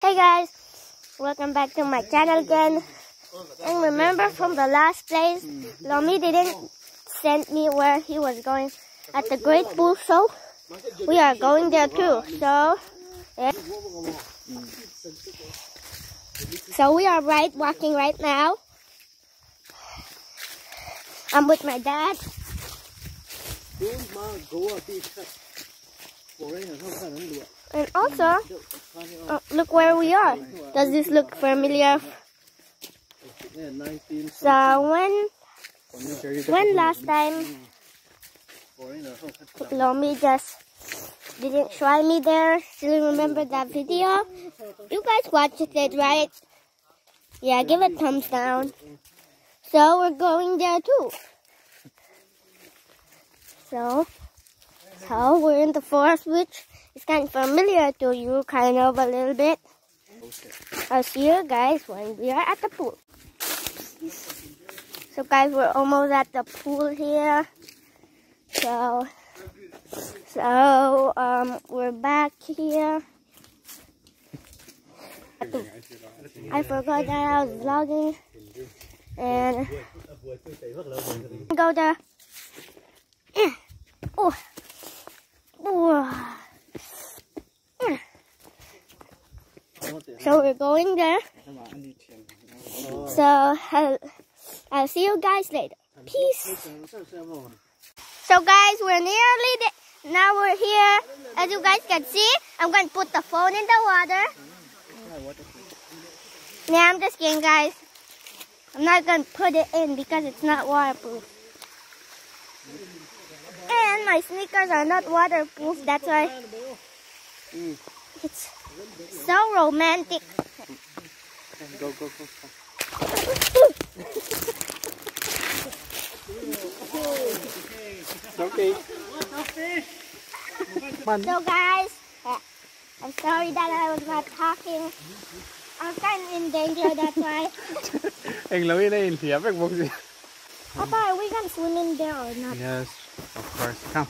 Hey guys, welcome back to my channel again. And remember from the last place, Lomi didn't send me where he was going at the Great Pool, so we are going there too. So we are walking right now. I'm with my dad. And also, look where we are. Does this look familiar? So when last time Lomi just didn't try me there, still remember that video? You guys watched it, right? Yeah, give it a thumbs down. So we're going there too. So we're in the forest, which is kind of familiar to you, kind of a little bit. I'll see you guys when we are at the pool. So guys, we're almost at the pool here. So we're back here. I forgot that I was vlogging and go there. So we're going there. So I'll see you guys later. Peace. So guys, we're nearly there. Now we're here. As you guys can see, I'm going to put the phone in the water. Yeah, I'm just kidding, guys. I'm not going to put it in because it's not waterproof. And my sneakers are not waterproof, that's why it's so romantic. Go. Okay. So guys, I'm sorry that I was not talking. I'm kind of in danger, that's why. Papa, are we going to swim in there or not? Yes, of course. Come.